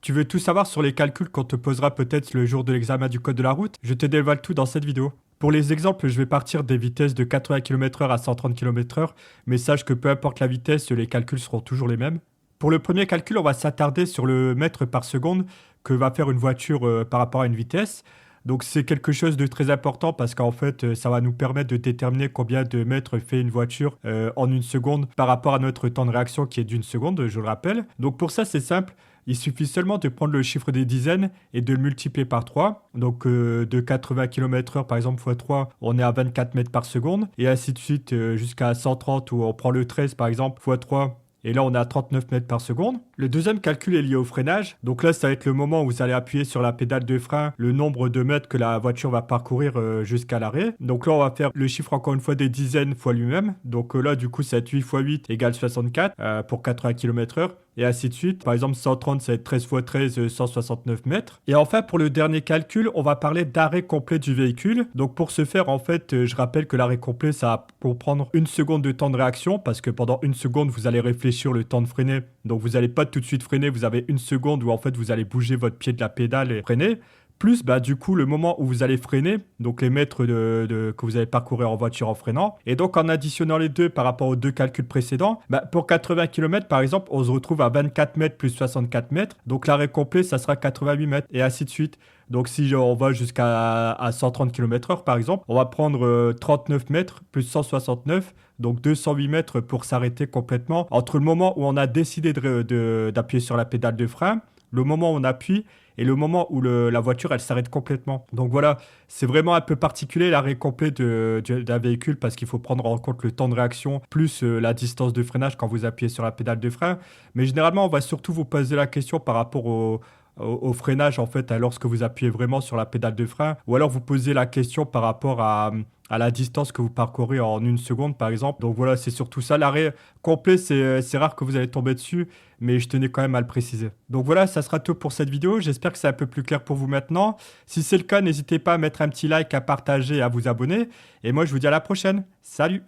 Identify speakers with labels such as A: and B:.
A: Tu veux tout savoir sur les calculs qu'on te posera peut-être le jour de l'examen du code de la route? Je te dévoile tout dans cette vidéo. Pour les exemples, je vais partir des vitesses de 80 km/h à 130 km/h, mais sache que peu importe la vitesse, les calculs seront toujours les mêmes. Pour le premier calcul, on va s'attarder sur le mètre par seconde que va faire une voiture par rapport à une vitesse. Donc c'est quelque chose de très important parce qu'en fait, ça va nous permettre de déterminer combien de mètres fait une voiture en une seconde par rapport à notre temps de réaction qui est d'une seconde, je le rappelle. Donc pour ça, c'est simple. Il suffit seulement de prendre le chiffre des dizaines et de le multiplier par 3. Donc de 80 km/h par exemple fois 3, on est à 24 mètres par seconde. Et ainsi de suite jusqu'à 130 où on prend le 13 par exemple fois 3. Et là, on est à 39 mètres par seconde. Le deuxième calcul est lié au freinage. Donc là, ça va être le moment où vous allez appuyer sur la pédale de frein, le nombre de mètres que la voiture va parcourir jusqu'à l'arrêt. Donc là, on va faire le chiffre encore une fois des dizaines fois lui-même. Donc là, du coup, ça va être 8 fois 8 égale 64 pour 80 km/h. Et ainsi de suite. Par exemple, 130, ça va être 13 fois 13, 169 mètres. Et enfin, pour le dernier calcul, on va parler d'arrêt complet du véhicule. Donc pour ce faire, en fait, je rappelle que l'arrêt complet, ça va pour prendre une seconde de temps de réaction parce que pendant une seconde, vous allez réfléchir le temps de freiner. Donc vous n'allez pas tout de suite freiner, vous avez une seconde où en fait, vous allez bouger votre pied de la pédale et freiner. Plus, du coup, le moment où vous allez freiner, donc les mètres que vous allez parcourir en voiture en freinant. Et donc, en additionnant les deux par rapport aux deux calculs précédents, pour 80 km, par exemple, on se retrouve à 24 mètres plus 64 mètres. Donc, l'arrêt complet, ça sera 88 mètres et ainsi de suite. Donc, si on va jusqu'à 130 km/h, par exemple, on va prendre 39 mètres plus 169, donc 208 mètres pour s'arrêter complètement. Entre le moment où on a décidé d'appuyer sur la pédale de frein, le moment où on appuie et le moment où la voiture, elle s'arrête complètement. Donc voilà, c'est vraiment un peu particulier l'arrêt complet d'un véhicule parce qu'il faut prendre en compte le temps de réaction plus la distance de freinage quand vous appuyez sur la pédale de frein. Mais généralement, on va surtout vous poser la question par rapport au freinage en fait lorsque vous appuyez vraiment sur la pédale de frein ou alors vous posez la question par rapport à la distance que vous parcourez en une seconde par exemple. Donc voilà, c'est surtout ça. L'arrêt complet, c'est rare que vous allez tomber dessus, mais je tenais quand même à le préciser. Donc voilà, ça sera tout pour cette vidéo. J'espère que c'est un peu plus clair pour vous maintenant. Si c'est le cas, n'hésitez pas à mettre un petit like, à partager et à vous abonner. Et moi, je vous dis à la prochaine. Salut!